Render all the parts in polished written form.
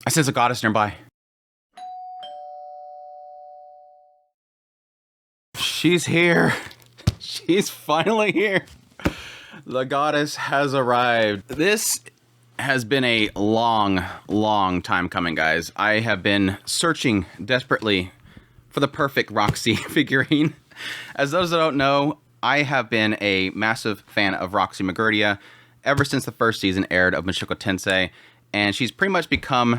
I sense a goddess nearby. She's here. She's finally here. The goddess has arrived. This has been a long, long time coming, guys. I have been searching desperately for the perfect Roxy figurine. As those that don't know, I have been a massive fan of Roxy Migurdia ever since the first season aired of Mushoku Tensei, and she's pretty much become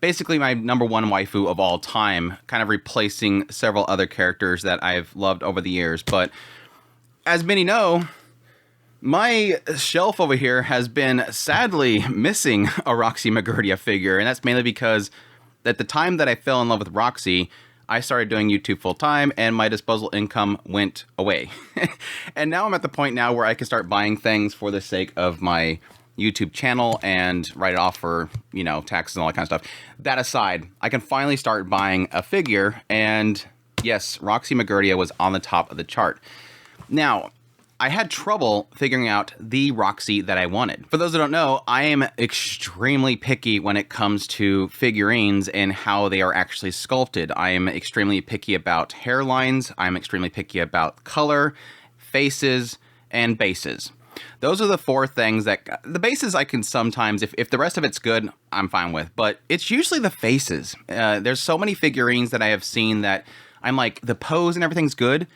basically my number one waifu of all time, kind of replacing several other characters that I've loved over the years. But as many know, my shelf over here has been sadly missing a Roxy Migurdia figure, and that's mainly because at the time that I fell in love with Roxy, I started doing YouTube full time and my disposable income went away. And now I'm at the point now where I can start buying things for the sake of my YouTube channel and write it off for, you know, taxes and all that kind of stuff. That aside, I can finally start buying a figure, and yes, Roxy Migurdia was on the top of the chart. Now, I had trouble figuring out the Roxy that I wanted. For those that don't know, I am extremely picky when it comes to figurines and how they are actually sculpted. I am extremely picky about hairlines. I'm extremely picky about color, faces, and bases. Those are the four things that, the bases I can sometimes, if the rest of it's good, I'm fine with, but it's usually the faces. There's so many figurines that I have seen that I'm like, the pose and everything's good,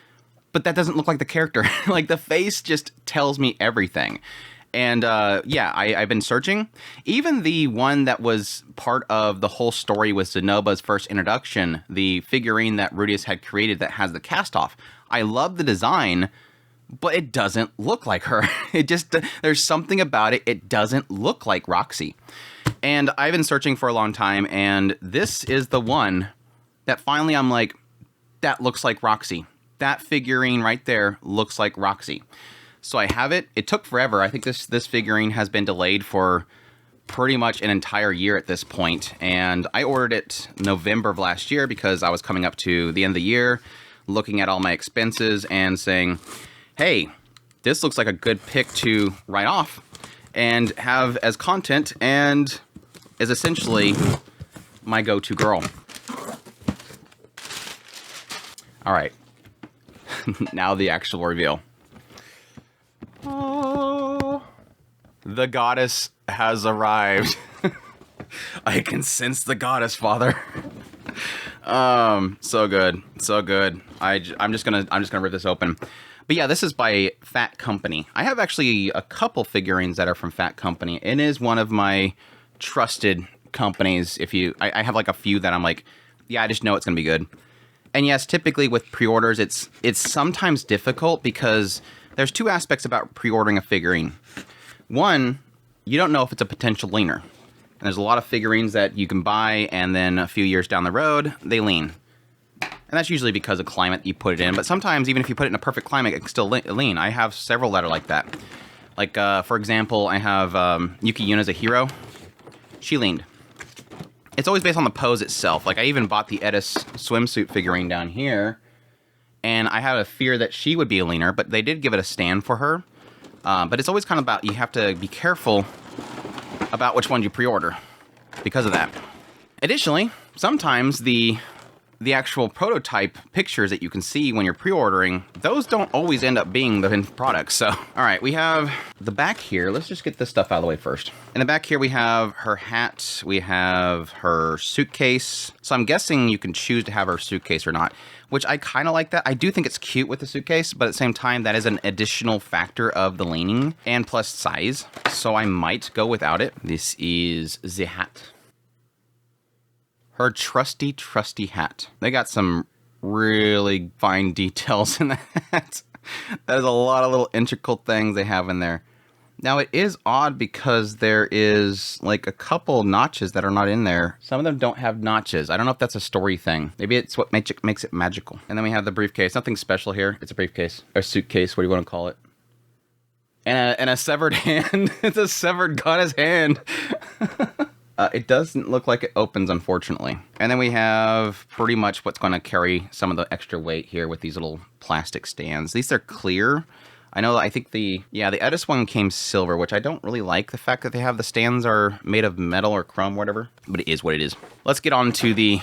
but that doesn't look like the character. Like, the face just tells me everything. And yeah, I've been searching. Even the one that was part of the whole story with Zenoba's first introduction, the figurine that Rudius had created that has the cast-off. I love the design, but it doesn't look like her. It just, there's something about it. It doesn't look like Roxy. And I've been searching for a long time, and this is the one that finally I'm like, that looks like Roxy. That figurine right there looks like Roxy. So I have it. It took forever. I think this figurine has been delayed for pretty much an entire year at this point. And I ordered it November of last year because I was coming up to the end of the year, looking at all my expenses and saying, hey, this looks like a good pick to write off and have as content and is essentially my go-to girl. All right. Now the actual reveal. Oh, the goddess has arrived. I can sense the goddess, Father. So good, so good. I'm just gonna rip this open. But yeah, this is by Phat Company. I have actually a couple figurines that are from Phat Company. It is one of my trusted companies. I have like a few that I'm like, yeah, I just know it's gonna be good. And yes, typically with pre-orders, it's sometimes difficult because there's two aspects about pre-ordering a figurine. One, you don't know if it's a potential leaner. And there's a lot of figurines that you can buy and then a few years down the road, they lean. And that's usually because of climate you put it in. But sometimes, even if you put it in a perfect climate, it can still lean. I have several that are like that. Like, for example, I have Yuki Yuna's a hero. She leaned. It's always based on the pose itself. Like, I even bought the Edis swimsuit figurine down here, and I had a fear that she would be a leaner, but they did give it a stand for her. But it's always kind of about, you have to be careful about which one you pre-order because of that. Additionally, sometimes the actual prototype pictures that you can see when you're pre-ordering, those don't always end up being the finished product. So, all right, we have the back here. Let's just get this stuff out of the way first. In the back here, we have her hat. We have her suitcase. So I'm guessing you can choose to have her suitcase or not, which I kind of like that. I do think it's cute with the suitcase, but at the same time, that is an additional factor of the leaning and plus size. So I might go without it. This is the hat. Her trusty hat. They got some really fine details in that. There's a lot of little integral things they have in there. Now, it is odd because there is like a couple notches that are not in there. Some of them don't have notches. I don't know if that's a story thing. Maybe it's what makes it magical. And then we have the briefcase. Nothing special here. It's a briefcase. Or suitcase, what do you want to call it? And a severed hand. It's a severed goddess hand. It doesn't look like it opens, unfortunately. And then we have pretty much what's going to carry some of the extra weight here with these little plastic stands. These are clear. I know, I think the Edis one came silver, which I don't really like the fact that they have the stands are made of metal or chrome, whatever. But it is what it is. Let's get on to the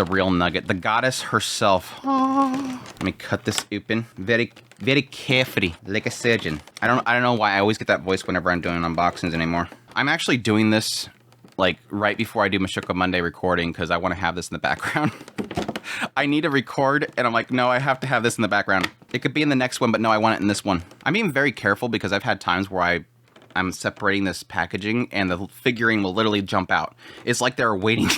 real nugget. The goddess herself. Oh, let me cut this open very, very carefully, like a surgeon. I don't know why I always get that voice whenever I'm doing unboxings anymore. I'm actually doing this like right before I do Mushoku Monday recording because I want to have this in the background. I need to record, and I'm like, no, I have to have this in the background. It could be in the next one, but no, I want it in this one. I'm being very careful because I've had times where I'm separating this packaging, and the figurine will literally jump out. It's like they're waiting.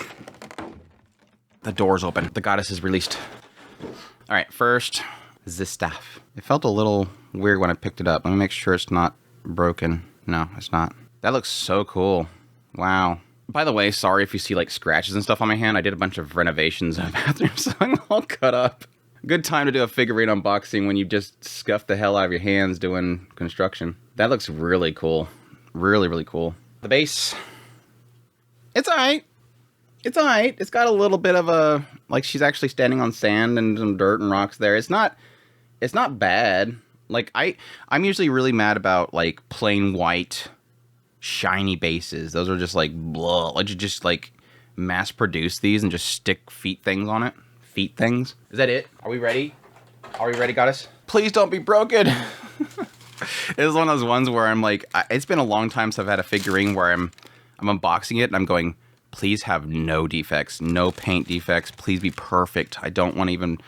The door's open. The goddess is released. All right, first, the staff. It felt a little weird when I picked it up. Let me make sure it's not broken. No, it's not. That looks so cool. Wow. By the way, sorry if you see like scratches and stuff on my hand. I did a bunch of renovations of bathrooms, so I'm all cut up. Good time to do a figurine unboxing when you just scuff the hell out of your hands doing construction. That looks really cool. Really, really cool. The base. It's alright. It's alright. It's got a little bit of a, like she's actually standing on sand and some dirt and rocks there. It's not bad. Like I'm usually really mad about like plain white shiny bases. Those are just like blah. Let's just like mass produce these and just stick feet things on it. Feet things. Is that it? Are we ready? Are we ready, goddess? Please don't be broken. It's one of those ones where I'm like, it's been a long time since I've had a figurine where I'm unboxing it and I'm going, please have no defects, no paint defects. Please be perfect. I don't want to even.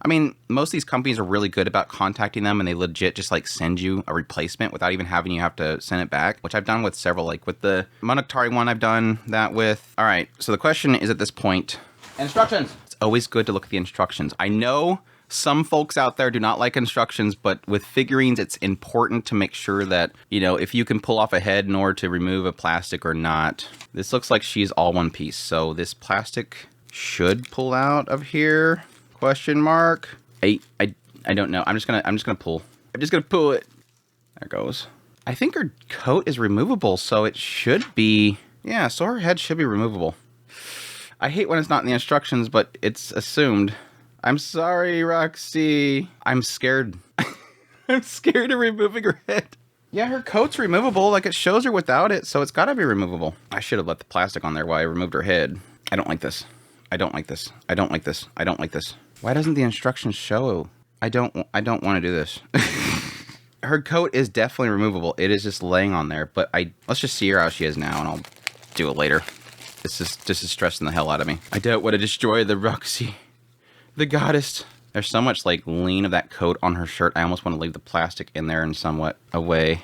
I mean, most of these companies are really good about contacting them, and they legit just like send you a replacement without even having you have to send it back, which I've done with several, like with the Monogatari one I've done that with. All right, so the question is at this point, instructions. It's always good to look at the instructions. I know some folks out there do not like instructions, but with figurines, it's important to make sure that, you know, if you can pull off a head in order to remove a plastic or not. This looks like she's all one piece, so this plastic should pull out of here. Question mark. I don't know. I'm just gonna pull. I'm just gonna pull it. There it goes. I think her coat is removable, so it should be. Yeah, so her head should be removable. I hate when it's not in the instructions, but it's assumed. I'm sorry, Roxy. I'm scared. I'm scared of removing her head. Yeah, her coat's removable. Like it shows her without it, so it's gotta be removable. I should have left the plastic on there while I removed her head. I don't like this. I don't like this. I don't like this. I don't like this. Why doesn't the instructions show? I don't want to do this. Her coat is definitely removable. It is just laying on there, but let's just see her how she is now, and I'll do it later. This is stressing the hell out of me. I don't want to destroy the Roxy, the goddess. There's so much like lean of that coat on her shirt. I almost want to leave the plastic in there and somewhat away.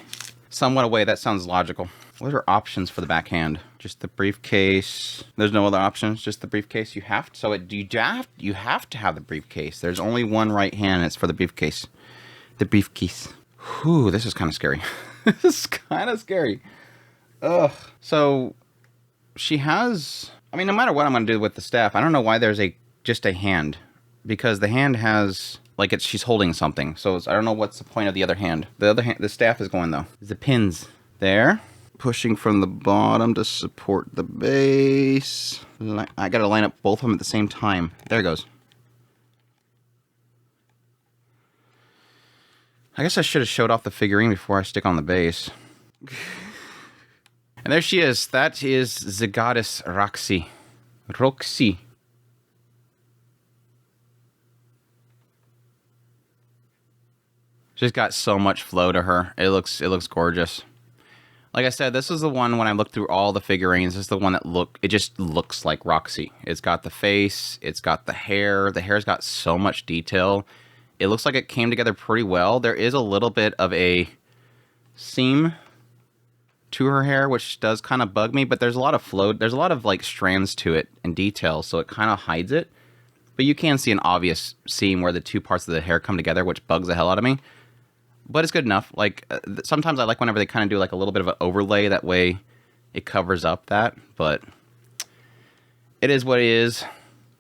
Somewhat away. That sounds logical. What are options for the backhand? Just the briefcase. There's no other options. Just the briefcase. You have to. So you have to have the briefcase. There's only one right hand. And it's for the briefcase. The briefcase. Whew. This is kind of scary. This is kind of scary. Ugh. So she has. I mean, no matter what I'm going to do with the staff, I don't know why there's just a hand, because the hand has like she's holding something. So I don't know what's the point of the other hand. The other hand, the staff is going though. The pins there. Pushing from the bottom to support the base. I gotta line up both of them at the same time. There it goes. I guess I should have showed off the figurine before I stick on the base. And there she is. That is the goddess Roxy. Roxy. She's got so much flow to her. It looks gorgeous. Like I said, this is the one when I looked through all the figurines, this is the one that it just looks like Roxy. It's got the face, it's got the hair. The hair's got so much detail. It looks like it came together pretty well. There is a little bit of a seam to her hair, which does kind of bug me, but there's a lot of flow. There's a lot of like strands to it and detail, so it kind of hides it. But you can see an obvious seam where the two parts of the hair come together, which bugs the hell out of me. But it's good enough. Like, sometimes I like whenever they kind of do like a little bit of an overlay. That way it covers up that. But it is what it is.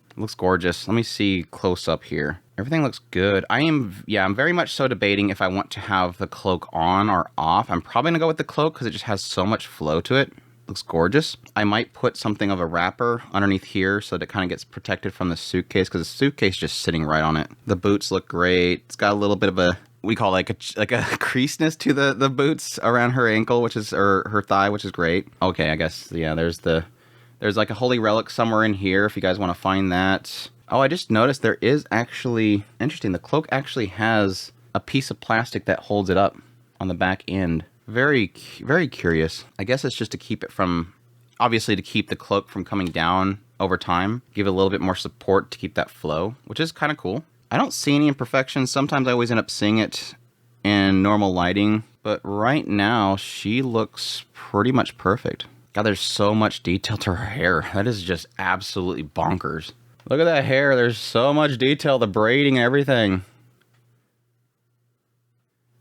It looks gorgeous. Let me see close up here. Everything looks good. I'm very much so debating if I want to have the cloak on or off. I'm probably going to go with the cloak because it just has so much flow to it. Looks gorgeous. I might put something of a wrapper underneath here so that it kind of gets protected from the suitcase, because the suitcase is just sitting right on it. The boots look great. It's got a little bit of a we call like a creaseness to the boots around her ankle, which is, or her thigh, which is great. Okay, I guess, yeah, there's like a holy relic somewhere in here if you guys want to find that. Oh, I just noticed there is actually, interesting, the cloak actually has a piece of plastic that holds it up on the back end. Very, very curious. I guess it's just to keep it from, obviously to keep the cloak from coming down over time. Give it a little bit more support to keep that flow, which is kind of cool. I don't see any imperfections. Sometimes I always end up seeing it in normal lighting, but right now she looks pretty much perfect. God, there's so much detail to her hair. That is just absolutely bonkers. Look at that hair. There's so much detail, the braiding and everything.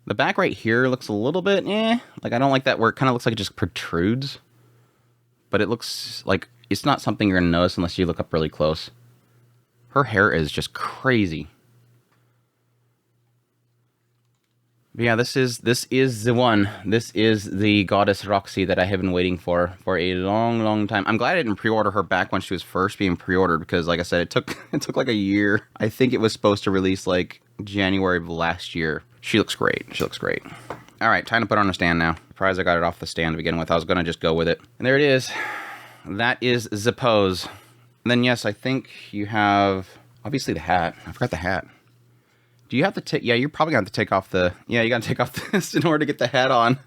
The back right here looks a little bit, like I don't like that where it kind of looks like it just protrudes. But it looks like it's not something you're going to notice unless you look up really close. Her hair is just crazy. But yeah, this is the one. This is the goddess Roxy that I have been waiting for a long, long time. I'm glad I didn't pre-order her back when she was first being pre-ordered because, like I said, it took like a year. I think it was supposed to release like January of last year. She looks great. She looks great. All right, time to put her on the stand now. Surprised I got it off the stand to begin with. I was gonna just go with it, and there it is. That is the pose. And then yes, I think you have obviously the hat. I forgot the hat. Do you have to take... Yeah, you're probably going to have to take off the... Yeah, you got to take off this in order to get the hat on.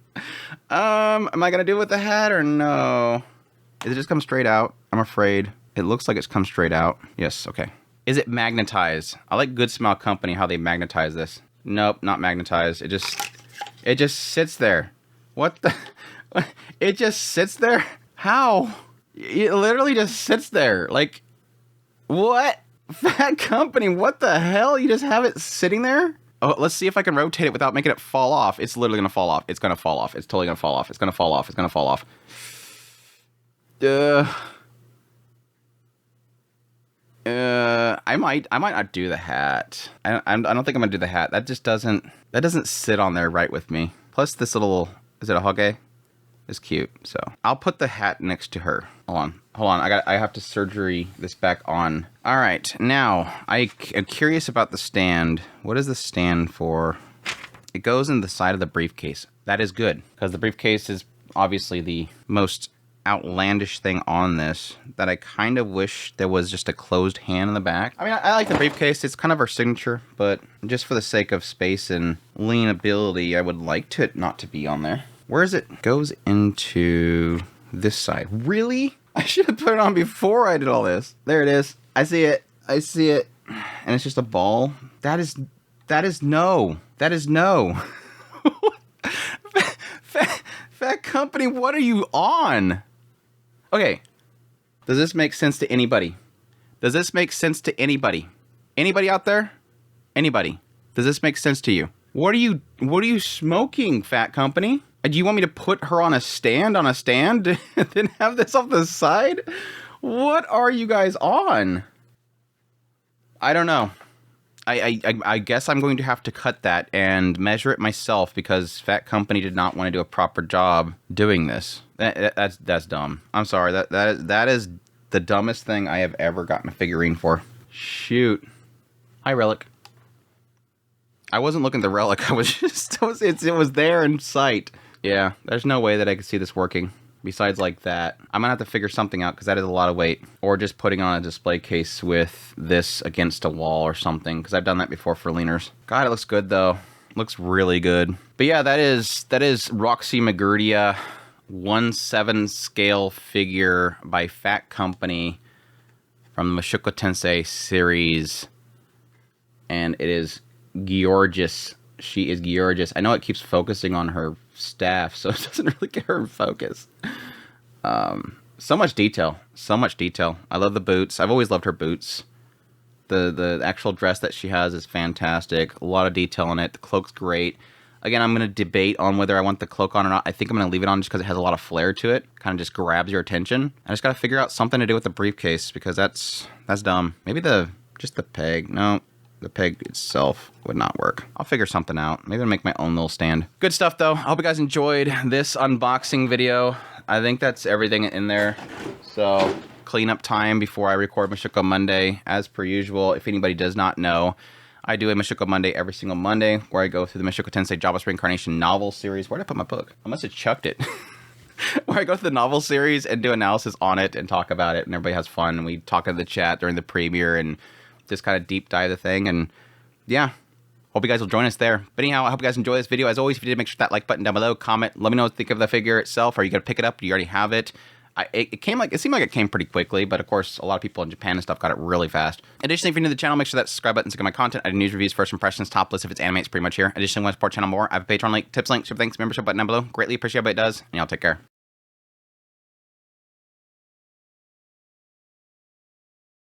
Am I going to do it with the hat or no? Does it just come straight out? I'm afraid. It looks like it's come straight out. Yes, okay. Is it magnetized? I like Good Smile Company, how they magnetize this. Nope, not magnetized. It just sits there. What the... It just sits there? How? It literally just sits there. Like, what? Phat Company, what the hell? You just have it sitting there? Oh, let's see if I can rotate it without making it fall off. It's literally gonna fall off. It's gonna fall off. It's totally gonna fall off. It's gonna fall off. It's gonna fall off. I might not do the hat. I don't think I'm gonna do the hat. That doesn't sit on there right with me. Plus this little, is it a Hage? It's cute. So I'll put the hat next to her. Hold on. I have to surgery this back on. All right. Now I am curious about the stand. What is the stand for? It goes in the side of the briefcase. That is good because the briefcase is obviously the most outlandish thing on this that I kind of wish there was just a closed hand in the back. I mean, I like the briefcase. It's kind of our signature, but just for the sake of space and leanability, I would like it not to be on there. Where is it? Goes into this side. Really? I should have put it on before I did all this. There it is. I see it. I see it. And it's just a ball. That is no. That is no. Phat Company, what are you on? Okay. Does this make sense to anybody? Does this make sense to anybody? Anybody out there? Anybody? Does this make sense to you? What are you smoking, Phat Company? Do you want me to put her on a stand and then have this off the side? What are you guys on? I don't know. I guess I'm going to have to cut that and measure it myself because Phat Company did not want to do a proper job doing this. That's dumb. I'm sorry. That is the dumbest thing I have ever gotten a figurine for. Shoot. Hi, Relic. I wasn't looking at the Relic. I was just... It was there in sight. Yeah, there's no way that I could see this working. Besides like that. I'm gonna have to figure something out because that is a lot of weight. Or just putting on a display case with this against a wall or something. Because I've done that before for leaners. God, it looks good though. Looks really good. But yeah, that is Roxy Migurdia 1/7 scale figure by Phat Company from the Mushoku Tensei series. And it is gorgeous. She is gorgeous. I know it keeps focusing on her staff, so it doesn't really get her in focus. So much detail. So much detail. I love the boots. I've always loved her boots. The actual dress that she has is fantastic. A lot of detail in it. The cloak's great. Again, I'm going to debate on whether I want the cloak on or not. I think I'm going to leave it on just because it has a lot of flair to it. Kind of just grabs your attention. I just got to figure out something to do with the briefcase because that's dumb. Maybe just the peg. No. The peg itself would not work. I'll figure something out. Maybe I'll make my own little stand. Good stuff, though. I hope you guys enjoyed this unboxing video. I think that's everything in there. So, cleanup time before I record Mushoku Monday. As per usual, if anybody does not know, I do a Mushoku Monday every single Monday, where I go through the Mushoku Tensei Jobless Reincarnation novel series. Where did I put my book? I must have chucked it. Where I go through the novel series and do analysis on it and talk about it, and everybody has fun. And we talk in the chat during the premiere and just kind of deep dive the thing. And yeah, hope you guys will join us there. But anyhow, I hope you guys enjoy this video. As always, if you did, make sure that like button down below, comment, let me know what you think of the figure itself. Are you gonna pick it up? Do you already have it? It seemed like it came pretty quickly, but of course, a lot of people in Japan and stuff got it really fast. Additionally, if you're new to the channel, make sure that subscribe button's to get my content. I do news reviews, first impressions, top list. If it's anime, it's pretty much here. Additionally, want to support the channel more, I have a Patreon link, tips link, super thanks, membership button down below. Greatly appreciate what it does, and y'all take care.